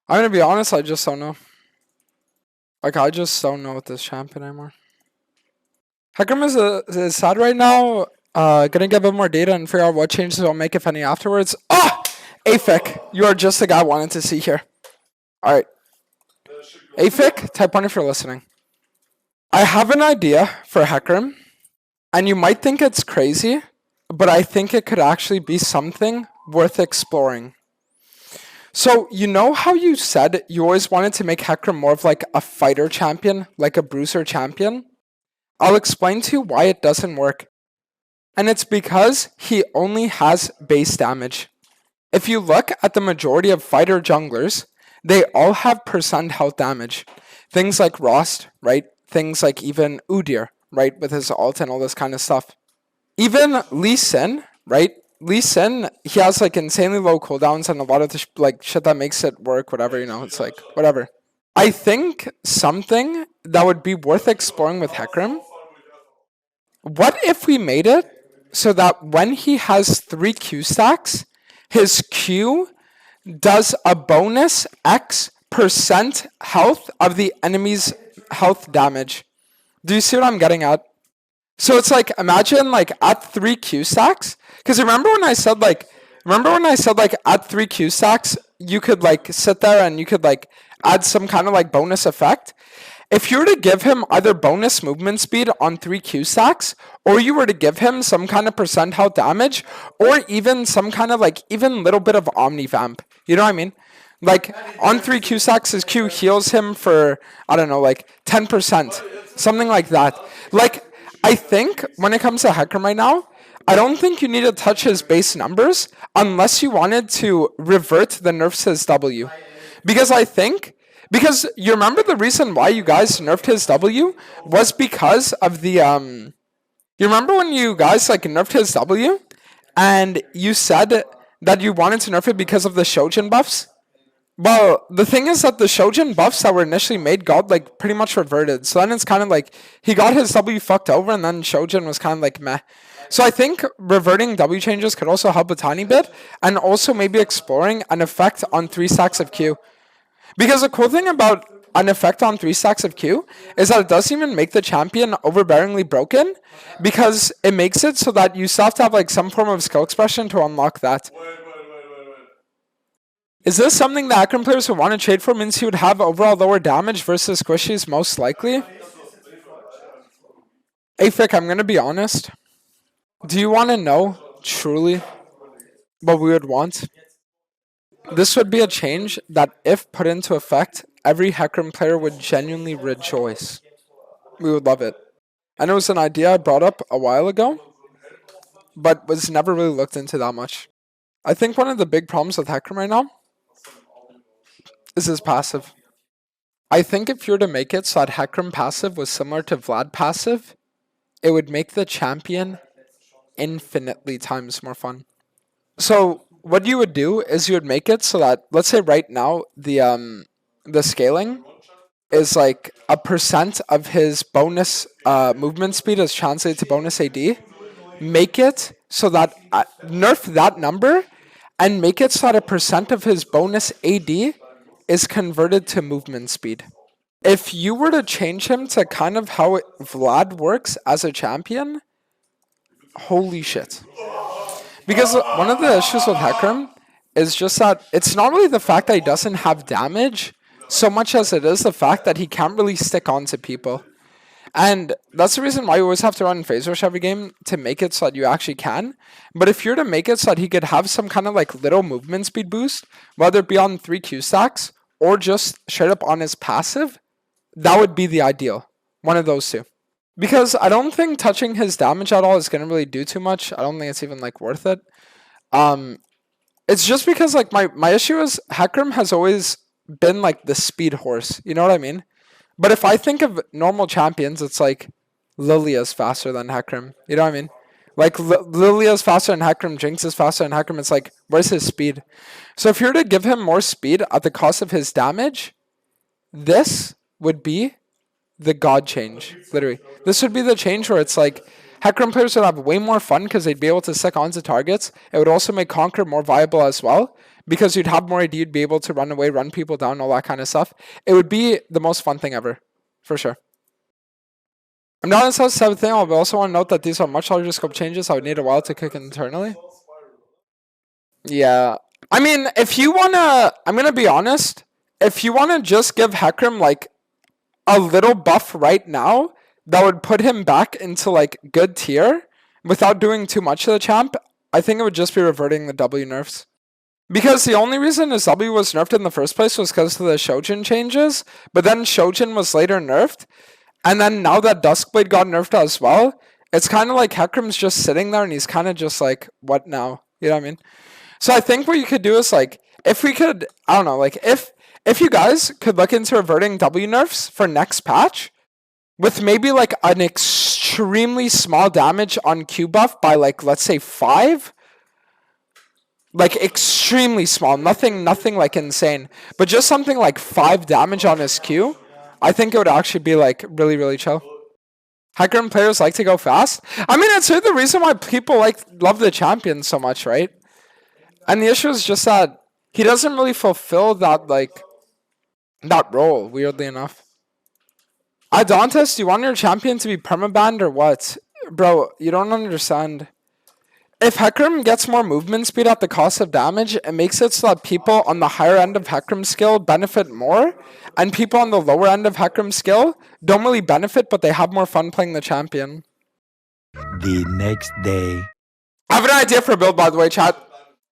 I'm gonna be honest, I just don't know. Like, I just don't know with this champion anymore. Hecarim is sad right now. Gonna get a bit more data and figure out what changes I'll make, if any, afterwards. Ah! Afik, you are just the guy I wanted to see here. Alright. Afik, type 1 if you're listening. I have an idea for Hecarim, and you might think it's crazy, but I think it could actually be something worth exploring. So, you know how you said you always wanted to make Hecarim more of like a fighter champion, like a bruiser champion? I'll explain to you why it doesn't work. And it's because he only has base damage. If you look at the majority of fighter junglers, they all have percent health damage. Things like Rost, right? Things like even Udyr, right? With his ult and all this kind of stuff. Even Lee Sin, right? Lee Sin, he has like insanely low cooldowns and a lot of the like shit that makes it work, whatever, you know, it's like, whatever. I think something that would be worth exploring with Hecarim, what if we made it so that when he has 3 Q stacks, his Q does a bonus X% health of the enemy's health damage. Do you see what I'm getting at? So it's like, imagine like at 3 Q stacks, because remember when I said like at 3 Q stacks, you could like sit there and you could like add some kind of like bonus effect. If you were to give him either bonus movement speed on 3 Q stacks, or you were to give him some kind of percent health damage, or even some kind of like even little bit of Omni Vamp, you know what I mean? Like on 3 Q stacks, his Q heals him for, I don't know, like 10%, something like that. Like, I think when it comes to Hecarim right now, I don't think you need to touch his base numbers unless you wanted to revert the nerfs to his W. Because you remember the reason why you guys nerfed his W was because of the you remember when you guys like nerfed his W and you said that you wanted to nerf it because of the Shojin buffs? Well, the thing is that the Shojin buffs that were initially made got like pretty much reverted. So then it's kind of like he got his W fucked over and then Shojin was kind of like meh. So I think reverting W changes could also help a tiny bit, and also maybe exploring an effect on 3 stacks of Q. Because the cool thing about an effect on 3 stacks of Q is that it doesn't even make the champion overbearingly broken, because it makes it so that you still have to have like some form of skill expression to unlock that. Is this something that Hecarim players would want to trade for? Means he would have overall lower damage versus squishies most likely? Afik, I'm going to be honest. Do you want to know truly what we would want? This would be a change that, if put into effect, every Hecarim player would genuinely rejoice. We would love it. And it was an idea I brought up a while ago, but was never really looked into that much. I think one of the big problems with Hecarim right now is his passive. I think if you were to make it so that Hecarim passive was similar to Vlad passive, it would make the champion infinitely times more fun. So what you would do is you would make it so that, let's say right now, the scaling is like a percent of his bonus movement speed is translated to bonus AD. Make it so that, nerf that number, and make it so that a percent of his bonus AD is converted to movement speed. If you were to change him to kind of how Vlad works as a champion, holy shit. Because one of the issues with Hecarim is just that it's not really the fact that he doesn't have damage so much as it is the fact that he can't really stick on to people. And that's the reason why you always have to run Phase Rush every game, to make it so that you actually can. But if you're to make it so that he could have some kind of like little movement speed boost, whether it be on 3 Q stacks or just straight up on his passive, that would be the ideal. One of those two. Because I don't think touching his damage at all is going to really do too much. I don't think it's even like worth it. It's just because like my issue is Hecarim has always been like the speed horse. You know what I mean? But if I think of normal champions, it's like Lilia's faster than Hecarim. You know what I mean? Like Lilia's faster than Hecarim, Jinx is faster than Hecarim. It's like, where's his speed? So if you were to give him more speed at the cost of his damage, this would be the god change. Literally. This would be the change where it's like, Hecarim players would have way more fun because they'd be able to stick onto targets. It would also make Conquer more viable as well because you'd have more AD, you'd be able to run away, run people down, all that kind of stuff. It would be the most fun thing ever, for sure. I'm not on the 7th thing, I also want to note that these are much larger scope changes. I would need a while to cook internally. Yeah. I mean, if you want to, I'm going to be honest, if you want to just give Hecarim like a little buff right now, that would put him back into like good tier without doing too much to the champ, I think it would just be reverting the W nerfs. Because the only reason his W was nerfed in the first place was because of the Shojin changes, but then Shojin was later nerfed, and then now that Duskblade got nerfed as well, it's kind of like Hecarim's just sitting there and he's kind of just like, what now? You know what I mean? So I think what you could do is like, if we could, I don't know, like if you guys could look into reverting W nerfs for next patch, with maybe like an extremely small damage on Q buff by like, let's say 5. Like extremely small, nothing like insane. But just something like 5 damage on his Q, I think it would actually be like really, really chill. Hecarim players like to go fast. I mean, it's the reason why people love the champion so much, right? And the issue is just that he doesn't really fulfill that that role, weirdly enough. Adontis, do you want your champion to be permabanned or what? Bro, you don't understand. If Hecarim gets more movement speed at the cost of damage, it makes it so that people on the higher end of Hecarim's skill benefit more, and people on the lower end of Hecarim's skill don't really benefit, but they have more fun playing the champion. The next day. I have an idea for a build, by the way, chat.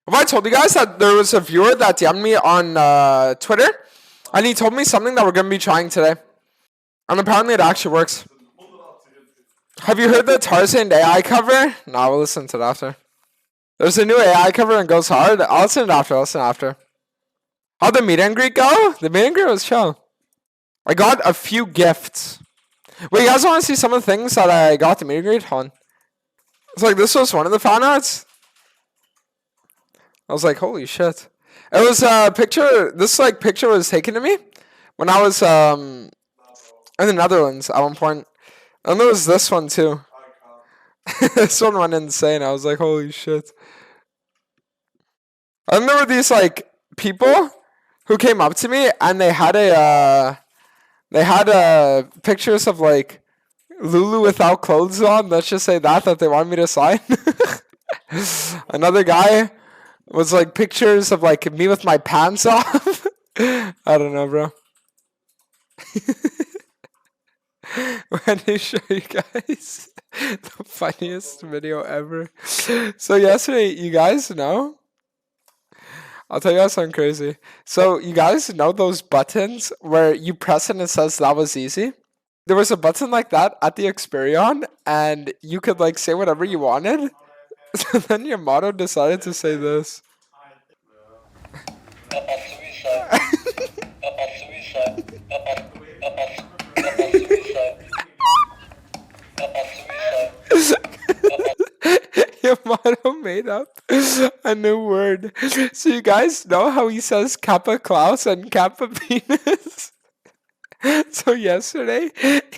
Have I told you guys that there was a viewer that DM'd me on Twitter, and he told me something that we're going to be trying today. And apparently it actually works. Have you heard the Tarzan AI cover? No, we'll listen to it after. There's a new AI cover and goes hard. I'll listen to it after. How'd the meet and greet go? The meet and greet was chill. I got a few gifts. Wait, you guys want to see some of the things that I got at the meet and greet? Hold on. It's like, this was one of the fan arts. I was like, holy shit. It was a picture, this picture was taken to me when I was in the Netherlands at one point. And there was this one too. This one went insane. I was like, holy shit. And there were these people who came up to me and they had pictures of Lulu without clothes on. Let's just say that they wanted me to sign. Another guy was pictures of me with my pants off. I don't know, bro. Let me show you guys the funniest video ever. So yesterday, you guys know, I'll tell you guys something crazy. So you guys know those buttons where you press and it says that was easy? There was a button like that at the Experion, and you could say whatever you wanted. So then your motto decided to say this. Your motto made up a new word. So you guys know how he says Kappa Klaus and Kappa Penis? So yesterday,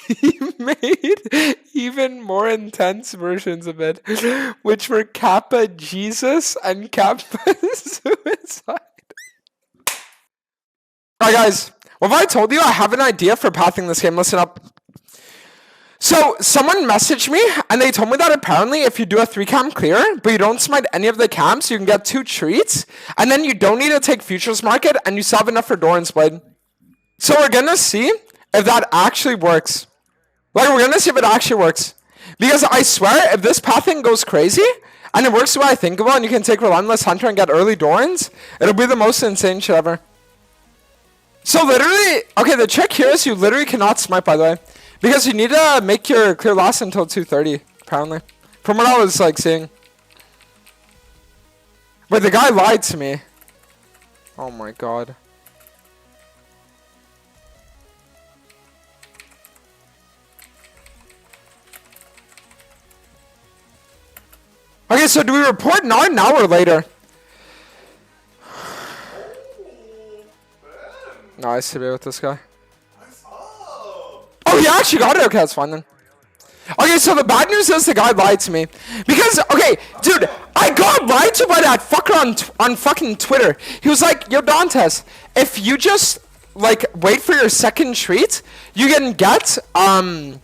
he made even more intense versions of it, which were Kappa Jesus and Kappa Suicide. Alright guys, what have I told you? I have an idea for pathing this game. Listen up. So someone messaged me and they told me that apparently if you do a 3-cam clear, but you don't smite any of the camps, you can get 2 treats, and then you don't need to take Futures Market, and you still have enough for Doran's Blade. So we're gonna see if that actually works. We're gonna see if it actually works. Because I swear, if this pathing goes crazy, and it works the way I think about, and you can take Relentless Hunter and get early Dorans, it'll be the most insane shit ever. So literally, okay, the trick here is you literally cannot smite, by the way. Because you need to make your clear last until 2:30, apparently. From what I was seeing. But the guy lied to me. Oh my god. Okay, so do we report now, an hour later? Nice to be with this guy. Oh, he actually got it? Okay, that's fine then. Okay, Okay, so the bad news is the guy lied to me. Because, okay, dude, I got lied to by that fucker on fucking Twitter. He was like, yo, Dantes, if you just, like, wait for your second treat, you can get Doran's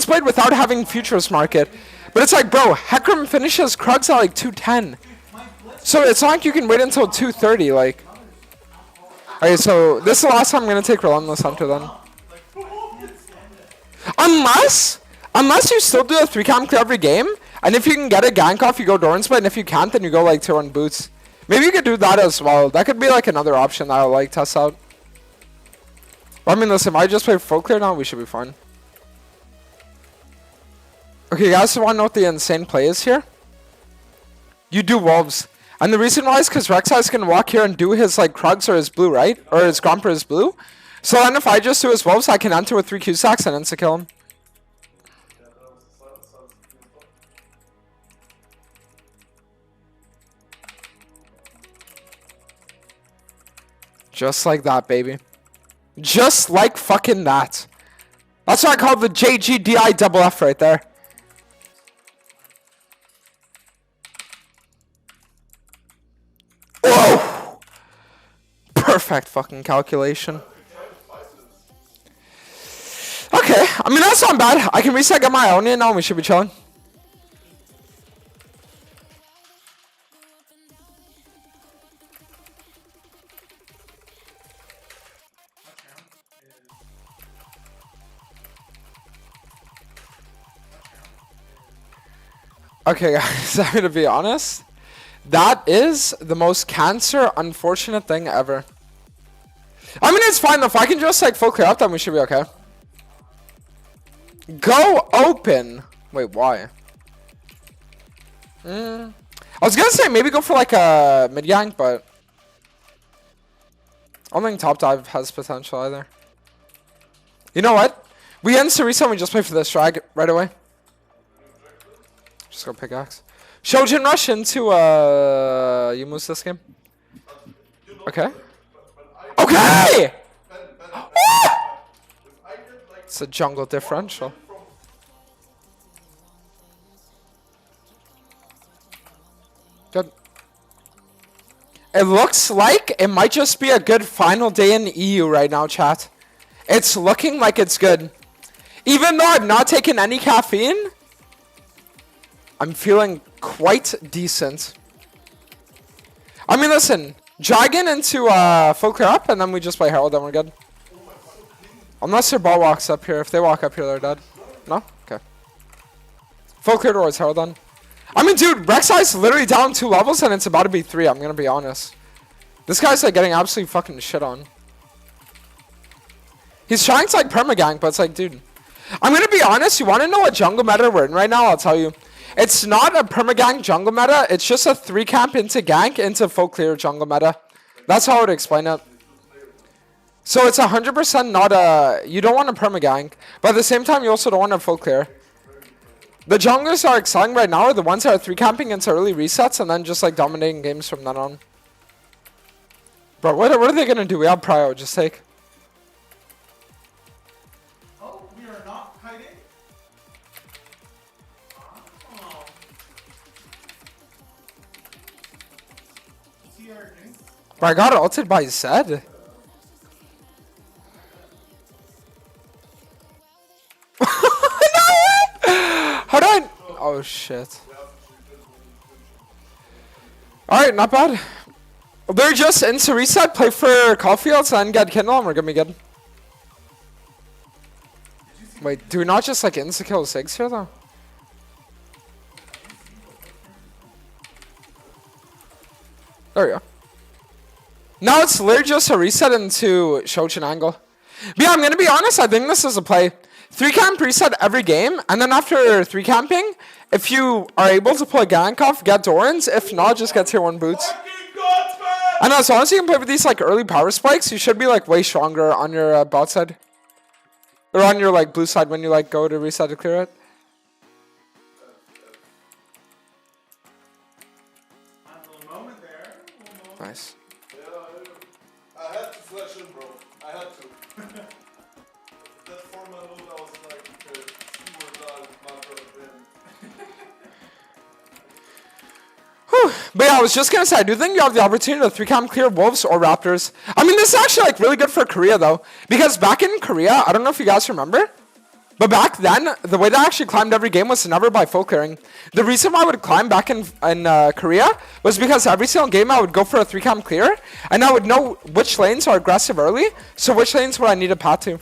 Blade without having Futures Market. But it's like, bro, Hecarim finishes Krugs at, like, 210. So it's not like you can wait until 230, like. Okay, so this is the last time I'm going to take Relentless Hunter, then. Unless you still do a 3-cam clear every game, and if you can get a gank off, you go Doran's Blade, and if you can't, then you go, like, tier 1 boots. Maybe you could do that as well. That could be, like, another option that I'll, like, test out. But, I mean, listen, if I just play full clear now, we should be fine. Okay, you guys want to know what the insane play is here? You do Wolves. And the reason why is because Rek'Sai's going to walk here and do his, like, Krugs or his blue, right? Or his Gromp or his blue. So then if I just do his Wolves, I can enter with 3 Q-Sacks and insta-kill him. Just like that, baby. Just like fucking that. That's what I call the JGDI right there. Whoa! Perfect fucking calculation. Okay, I mean, that's not bad. I can reset, get my own in now, and we should be chilling. Okay, guys, I'm gonna be honest. That is the most cancer unfortunate thing ever. I mean, it's fine though. If I can just like full clear up, then we should be okay. Go open. Wait, why? I was gonna say maybe go for like a mid gank, but I don't think top dive has potential either. You know what? We end Sarisa and we just play for this drag right away. Just go pickaxe. Shojin rush into Yumus this game. Okay. Okay! It's a jungle differential. Good. It looks like it might just be a good final day in EU right now, chat. It's looking like it's good. Even though I've not taken any caffeine, I'm feeling quite decent. I mean, listen, dragon into full clear up, and then we just play Herald, then we're good. Unless their ball walks up here. If they walk up here, they're dead. No? Okay. Full clear towards Herald, then. I mean, dude, Rek'Sai's literally down 2 levels, and it's about to be 3, I'm gonna be honest. This guy's, like, getting absolutely fucking shit on. He's trying to, like, permagank, but it's like, dude. I'm gonna be honest, you wanna know what jungle meta we're in right now? I'll tell you. It's not a permagank jungle meta, it's just a 3-camp into gank into full clear jungle meta. That's how I would explain it. So it's 100% not a... You don't want a permagank, but at the same time, you also don't want a full clear. The junglers that are excelling right now are the ones that are 3-camping into early resets and then just like dominating games from then on. Bro, what are they gonna do? We have prio, just take. Oh, we are not hiding? Oh. See our things? Bro, I got ulted by Zed. How do I... Oh, shit. Alright, not bad. They're just into reset, play for Caulfields, and get Kindle, and we're gonna be good. Wait, do we not just like insta-kill 6 here, though? There we go. Now it's literally just a reset into Shochin angle. But yeah, I'm gonna be honest, I think this is a play. 3-camp reset every game, and then after 3-camping, if you are able to pull a gank off, get Dorans. If not, just get tier 1 boots. And as long as you can play with these like early power spikes, you should be like way stronger on your bot side. Or on your like blue side when you like go to reset to clear it. Nice. I had to flash in, bro. I had to. That format move, I was like, see where But yeah, I was just gonna say, I do think you have the opportunity to 3-cam clear Wolves or Raptors. I mean, this is actually like really good for Korea though, because back in Korea, I don't know if you guys remember, but back then, the way that I actually climbed every game was never by full clearing. The reason why I would climb back in Korea was because every single game I would go for a 3-cam clear, and I would know which lanes are aggressive early, so which lanes would I need a path to.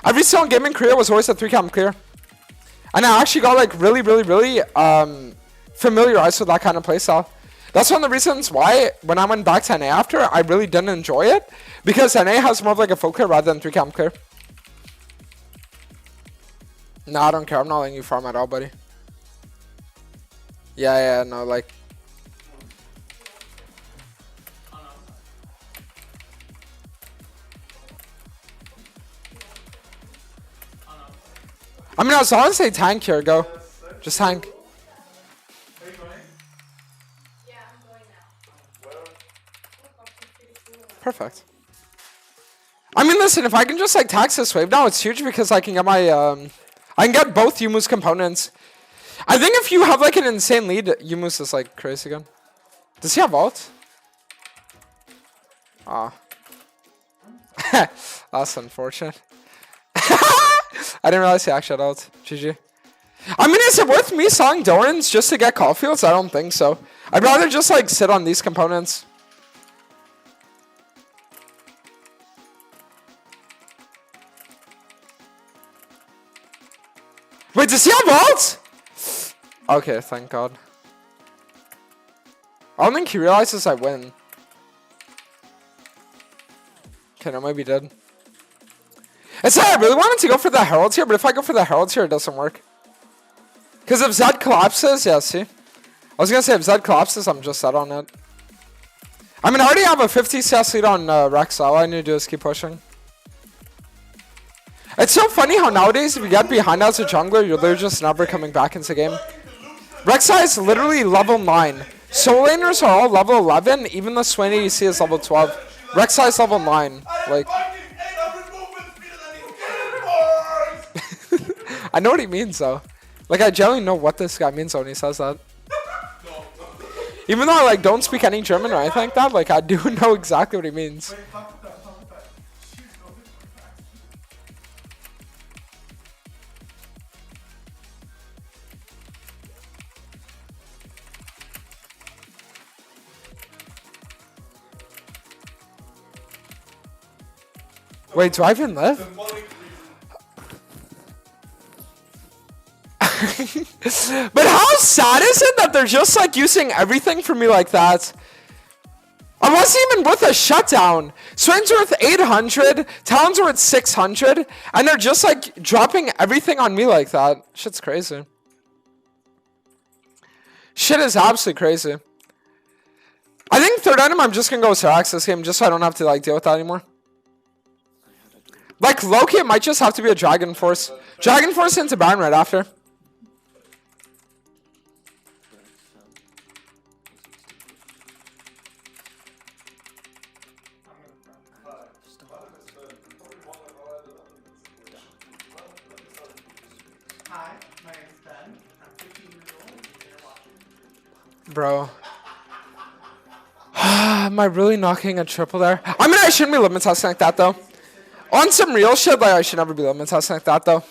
Every single game in Korea was always a 3-cam clear. And I actually got like really familiarized with that kind of playstyle. That's one of the reasons why when I went back to NA after, I really didn't enjoy it, because NA has more of like a full clear rather than 3-cam clear. No, I don't care. I'm not letting you farm at all, buddy. Yeah, no, like. I mean, as long as they tank here, go. Just tank. Are you going? Yeah, I'm going now. Perfect. I mean, listen, if I can just like tax this wave now, it's huge because I can get my I can get both Yumu's components. I think if you have like an insane lead, Yumu's is like crazy again. Does he have ult? Ah. That's unfortunate. I didn't realize he actually had ult. GG. I mean, is it worth me selling Doran's just to get Caulfields? I don't think so. I'd rather just like sit on these components. Wait, does he have ult? Okay, thank God. I don't think he realizes I win. Okay, no, maybe he did. It's like I really wanted to go for the Heralds here, but if I go for the Heralds here, it doesn't work. Because if Zed collapses, yeah, see? I was going to say, if Zed collapses, I'm just set on it. I mean, I already have a 50 CS lead on Rex. All I need to do is keep pushing. It's so funny how nowadays, if you get behind as a jungler, you're literally just never coming back into the game. Rek'Sai is literally level 9. Soul laners are all level 11, even the Swain ADC is level 12. Rek'Sai is level 9. Like, I know what he means though. Like, I generally know what this guy means when he says that. Even though I like don't speak any German or anything like that, like I do know exactly what he means. Wait, do I even live? But how sad is it that they're just like using everything for me like that? I wasn't even with a shutdown. Swain's worth 800, Talon's worth 600, and they're just like dropping everything on me like that. Shit's crazy. Shit is absolutely crazy. I think third item I'm just gonna go with Serax this game just so I don't have to like deal with that anymore. Like Loki, it might just have to be a Dragon Force. Dragon Force into Baron right after. Hi, my name's Ben. I'm 15 years old and you're watching. Bro. Am I really knocking a triple there? I mean, I shouldn't be limit testing like that though. On some real shit, like I should never be limit testing like that though.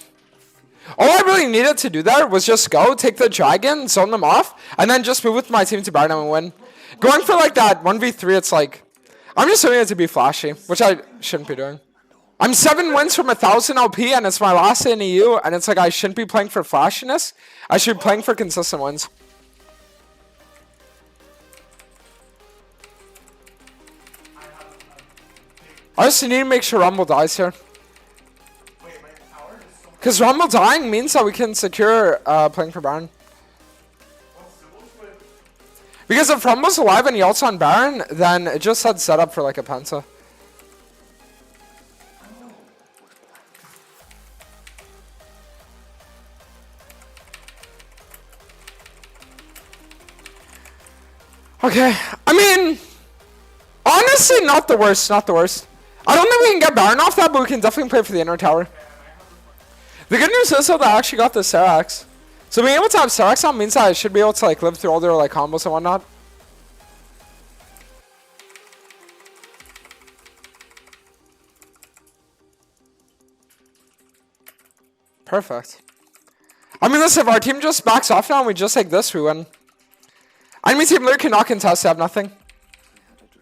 All I really needed to do there was just go, take the dragon, zone them off, and then just move with my team to Baron and win. Going for like that 1v3, it's like, I'm just doing it to be flashy, which I shouldn't be doing. I'm 7 wins from 1,000 LP, and it's my last in EU, and it's like I shouldn't be playing for flashiness. I should be playing for consistent wins. I just need to make sure Rumble dies here. Because Rumble dying means that we can secure playing for Baron. Because if Rumble's alive and he ults on Baron, then it just had set up for like a Penta. Okay, I mean, honestly, not the worst, not the worst. I don't think we can get Baron off that, but we can definitely play for the inner tower. The good news is though that I actually got the Serax. So being able to have Serax on means that I should be able to like live through all their like combos and whatnot. Perfect. I mean, listen, if our team just backs off now and we just take this, we win. Enemy team literally cannot contest, they have nothing.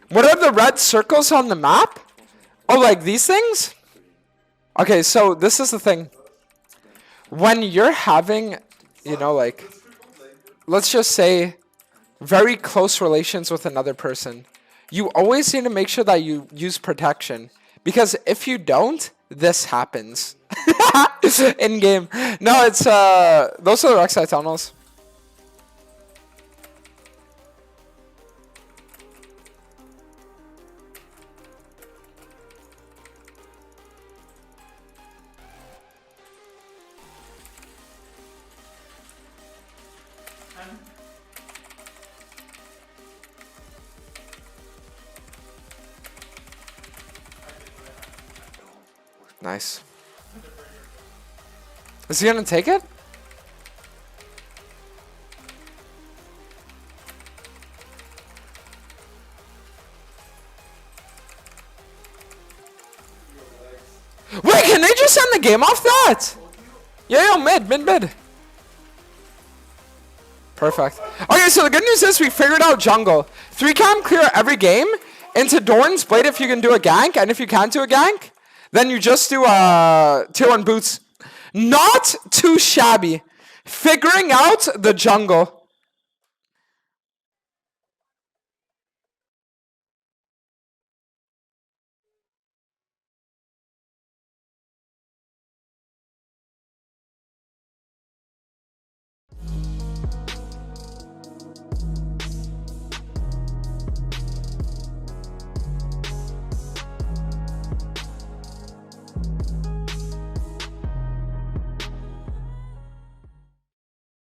What are the red circles on the map? Oh, like these things? Okay, so this is the thing. When you're having, you know, like, let's just say, very close relations with another person, you always need to make sure that you use protection. Because if you don't, this happens. In game. No, it's, those are the Rek'Sai tunnels. Nice. Is he gonna take it? Wait, can they just end the game off that? Yeah, mid. Perfect. Okay, so the good news is we figured out jungle. 3-cam clear every game. Into Doran's Blade if you can do a gank, and if you can't do a gank, then you just do tier 1 boots. Not too shabby. Figuring out the jungle.